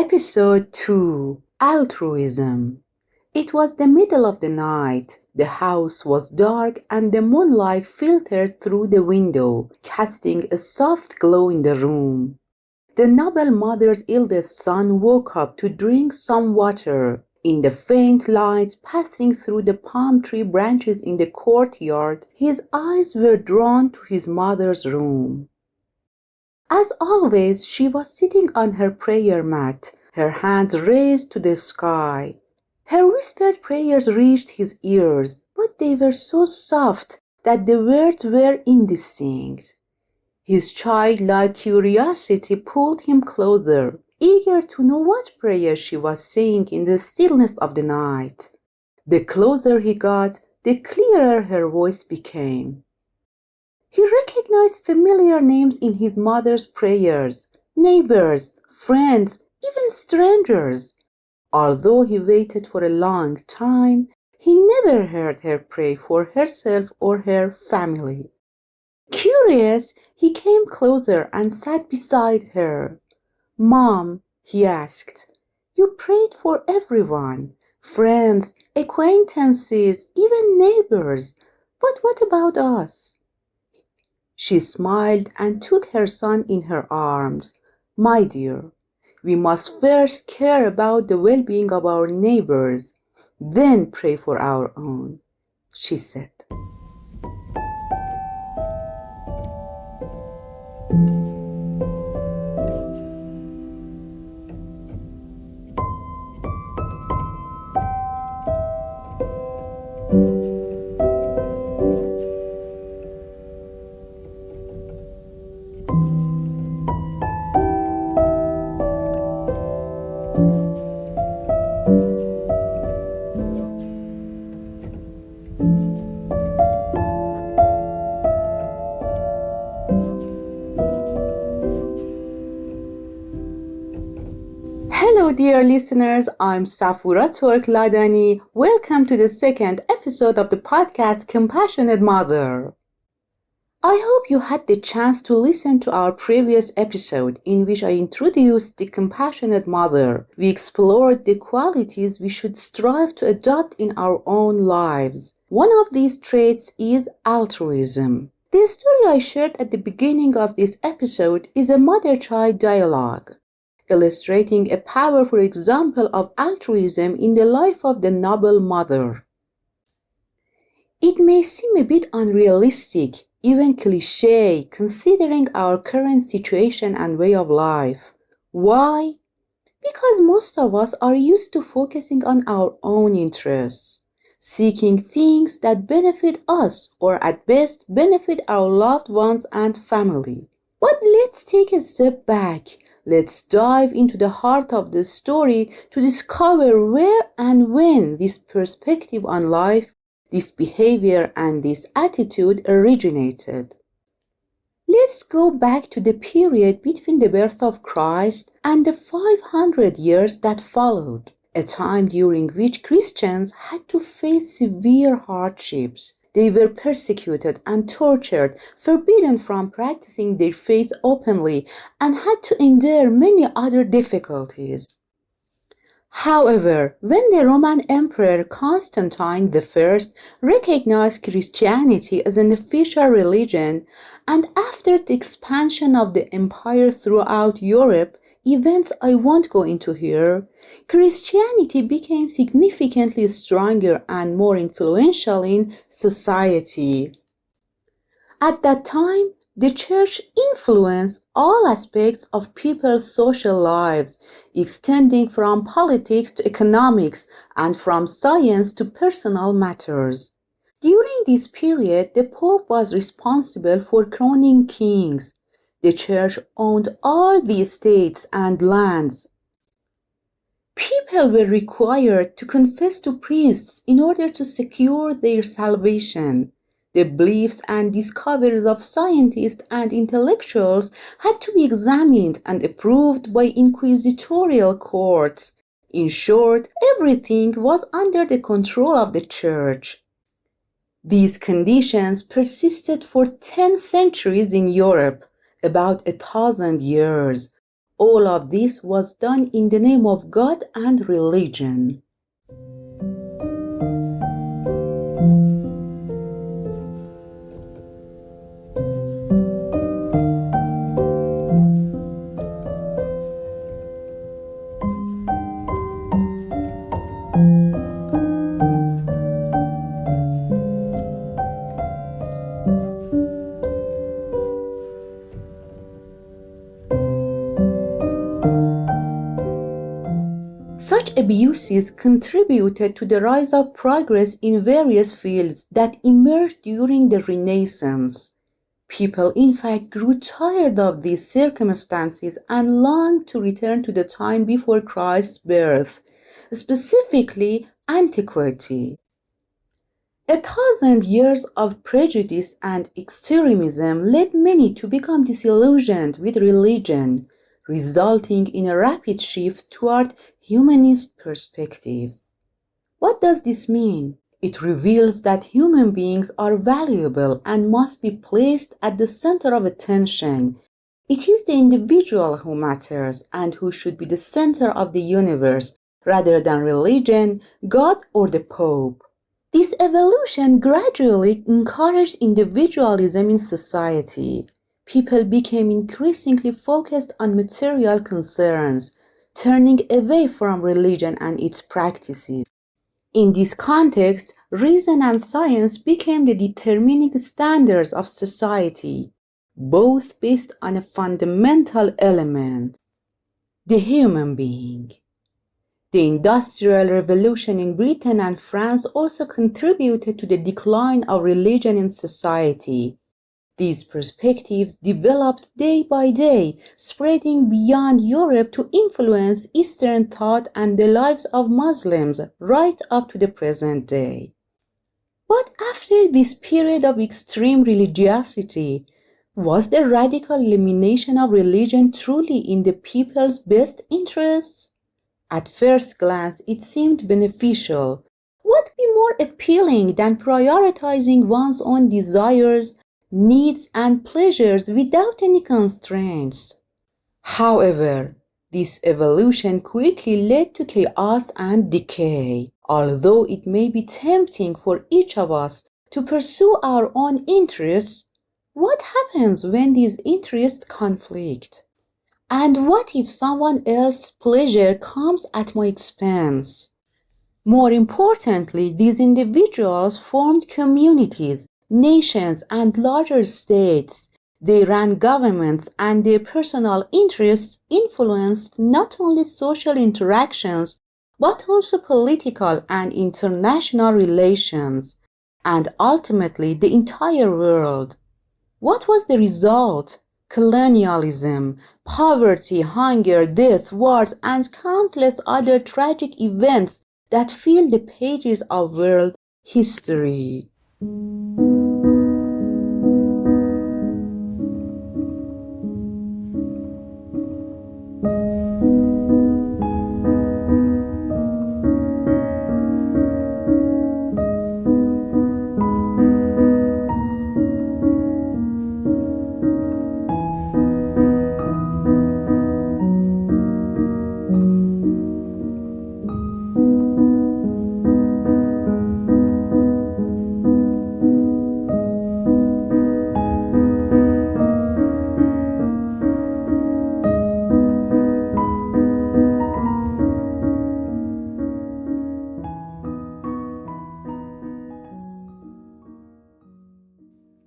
Episode 2: Altruism. It was the middle of the night. The house was dark and the moonlight filtered through the window, casting a soft glow in the room. The noble mother's eldest son woke up to drink some water. In the faint light passing through the palm tree branches in the courtyard, his eyes were drawn to his mother's room. As always, she was sitting on her prayer mat, her hands raised to the sky. Her whispered prayers reached his ears, but they were so soft that the words were indistinct. His childlike curiosity pulled him closer, eager to know what prayer she was saying in the stillness of the night. The closer he got, the clearer her voice became. He recognized familiar names in his mother's prayers, neighbors, friends, even strangers. Although he waited for a long time, he never heard her pray for herself or her family. Curious, he came closer and sat beside her. "Mom," he asked, "you prayed for everyone, friends, acquaintances, even neighbors. But what about us?" She smiled and took her son in her arms. "My dear, we must first care about the well-being of our neighbors, then pray for our own," she said. Hello dear listeners, I'm Safura Turk-Ladani. Welcome to the second episode of the podcast Compassionate Mother. I hope you had the chance to listen to our previous episode in which I introduced the compassionate mother. We explored the qualities we should strive to adopt in our own lives. One of these traits is altruism. The story I shared at the beginning of this episode is a mother-child dialogue, illustrating a powerful example of altruism in the life of the noble mother. It may seem a bit unrealistic, even cliché, considering our current situation and way of life. Why? Because most of us are used to focusing on our own interests, seeking things that benefit us or at best benefit our loved ones and family. But let's take a step back. Let's dive into the heart of the story to discover where and when this perspective on life, this behavior, and this attitude originated. Let's go back to the period between the birth of Christ and the 500 years that followed, a time during which Christians had to face severe hardships. They were persecuted and tortured, forbidden from practicing their faith openly, and had to endure many other difficulties. However, when the Roman Emperor Constantine I recognized Christianity as an official religion, and after the expansion of the empire throughout Europe, events I won't go into here, Christianity became significantly stronger and more influential in society. At that time, the church influenced all aspects of people's social lives, extending from politics to economics and from science to personal matters. During this period, the Pope was responsible for crowning kings. The church owned all the estates and lands. People were required to confess to priests in order to secure their salvation. The beliefs and discoveries of scientists and intellectuals had to be examined and approved by inquisitorial courts. In short, everything was under the control of the church. These conditions persisted for 10 centuries in Europe, about 1,000 years. All of this was done in the name of God and religion. Such abuses contributed to the rise of progress in various fields that emerged during the Renaissance. People, in fact, grew tired of these circumstances and longed to return to the time before Christ's birth, specifically antiquity. 1,000 years of prejudice and extremism led many to become disillusioned with religion, resulting in a rapid shift toward humanist perspectives. What does this mean? It reveals that human beings are valuable and must be placed at the center of attention. It is the individual who matters and who should be the center of the universe, rather than religion, God, or the Pope. This evolution gradually encouraged individualism in society. People became increasingly focused on material concerns, turning away from religion and its practices. In this context, reason and science became the determining standards of society, both based on a fundamental element, the human being. The Industrial Revolution in Britain and France also contributed to the decline of religion in society. These perspectives developed day by day, spreading beyond Europe to influence Eastern thought and the lives of Muslims right up to the present day. But after this period of extreme religiosity, was the radical elimination of religion truly in the people's best interests? At first glance, it seemed beneficial. What could be more appealing than prioritizing one's own desires, needs, and pleasures without any constraints? However, this evolution quickly led to chaos and decay. Although it may be tempting for each of us to pursue our own interests, what happens when these interests conflict? And what if someone else's pleasure comes at my expense? More importantly, these individuals formed communities, nations, and larger states. They ran governments, and their personal interests influenced not only social interactions, but also political and international relations, and ultimately the entire world. What was the result? Colonialism, poverty, hunger, death, wars, and countless other tragic events that fill the pages of world history.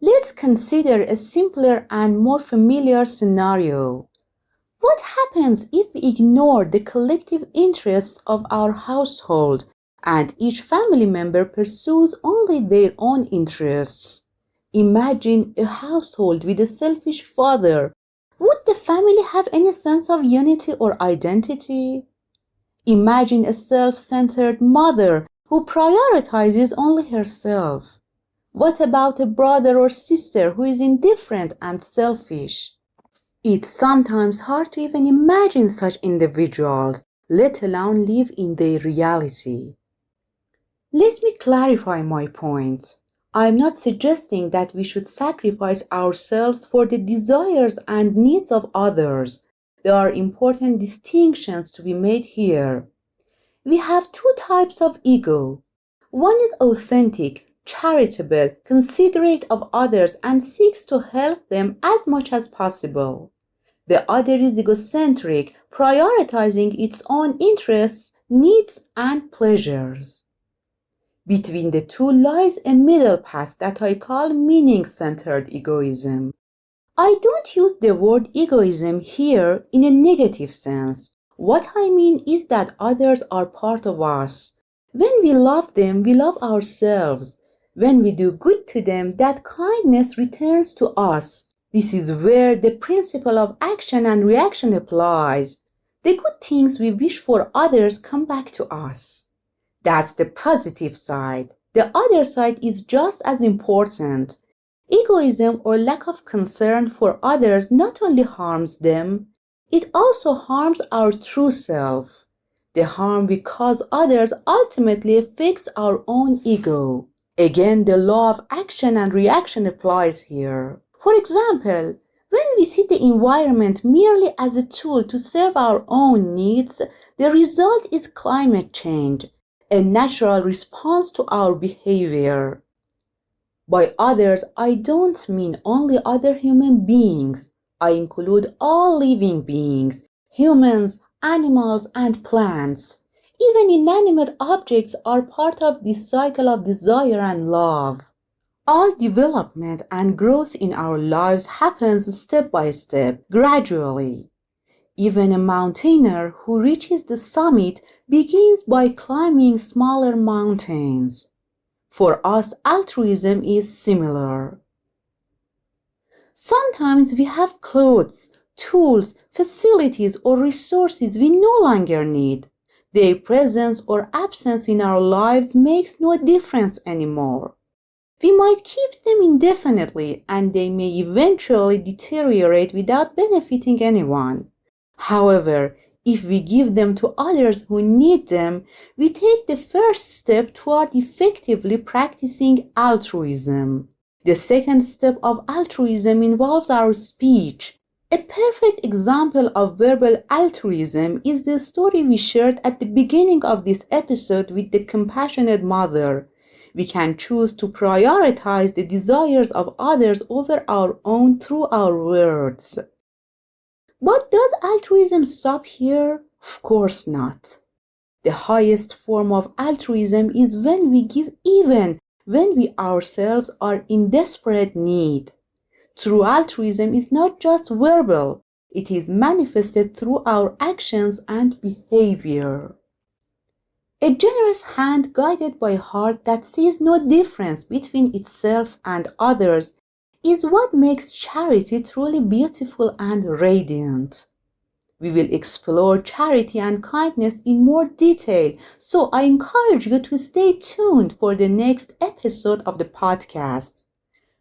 Let's consider a simpler and more familiar scenario. What happens if we ignore the collective interests of our household and each family member pursues only their own interests? Imagine a household with a selfish father. Would the family have any sense of unity or identity? Imagine a self-centered mother who prioritizes only herself. What about a brother or sister who is indifferent and selfish? It's sometimes hard to even imagine such individuals, let alone live in their reality. Let me clarify my point. I'm not suggesting that we should sacrifice ourselves for the desires and needs of others. There are important distinctions to be made here. We have two types of ego. One is authentic, charitable, considerate of others, and seeks to help them as much as possible. The other is egocentric, prioritizing its own interests, needs, and pleasures. Between the two lies a middle path that I call meaning-centered egoism. I don't use the word egoism here in a negative sense. What I mean is that others are part of us. When we love them, we love ourselves. When we do good to them, that kindness returns to us. This is where the principle of action and reaction applies. The good things we wish for others come back to us. That's the positive side. The other side is just as important. Egoism or lack of concern for others not only harms them, it also harms our true self. The harm we cause others ultimately affects our own ego. Again, the law of action and reaction applies here. For example, when we see the environment merely as a tool to serve our own needs, the result is climate change, a natural response to our behavior. By others, I don't mean only other human beings. I include all living beings, humans, animals, and plants. Even inanimate objects are part of this cycle of desire and love. All development and growth in our lives happens step by step, gradually. Even a mountaineer who reaches the summit begins by climbing smaller mountains. For us, altruism is similar. Sometimes we have clothes, tools, facilities, or resources we no longer need. Their presence or absence in our lives makes no difference anymore. We might keep them indefinitely, and they may eventually deteriorate without benefiting anyone. However, if we give them to others who need them, we take the first step toward effectively practicing altruism. The second step of altruism involves our speech. A perfect example of verbal altruism is the story we shared at the beginning of this episode with the compassionate mother. We can choose to prioritize the desires of others over our own through our words. But does altruism stop here? Of course not. The highest form of altruism is when we give even when we ourselves are in desperate need. True altruism is not just verbal, it is manifested through our actions and behavior. A generous hand guided by a heart that sees no difference between itself and others is what makes charity truly beautiful and radiant. We will explore charity and kindness in more detail, so I encourage you to stay tuned for the next episode of the podcast.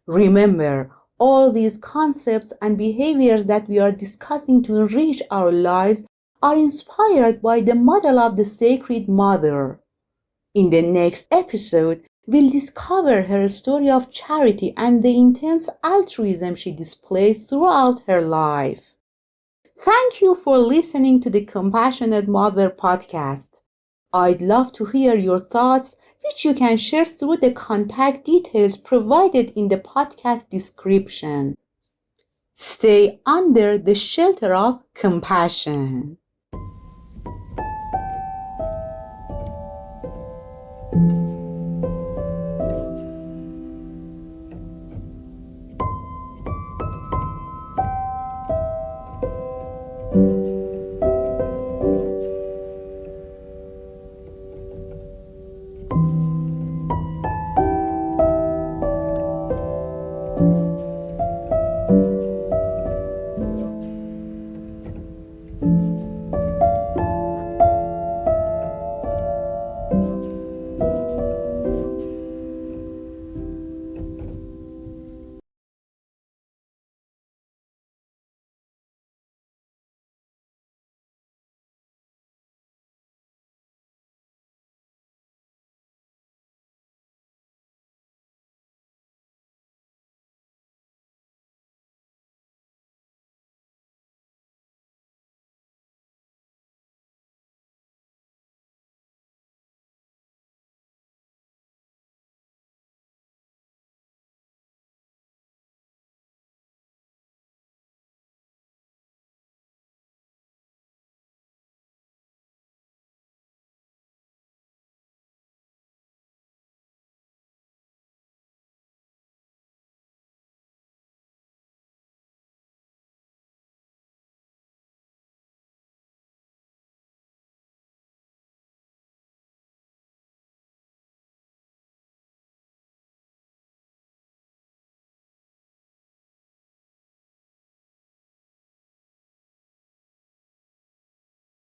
Remember, all these concepts and behaviors that we are discussing to enrich our lives are inspired by the model of the Sacred Mother. In the next episode, we'll discover her story of charity and the intense altruism she displayed throughout her life. Thank you for listening to the Compassionate Mother podcast. I'd love to hear your thoughts, which you can share through the contact details provided in the podcast description. Stay under the shelter of compassion.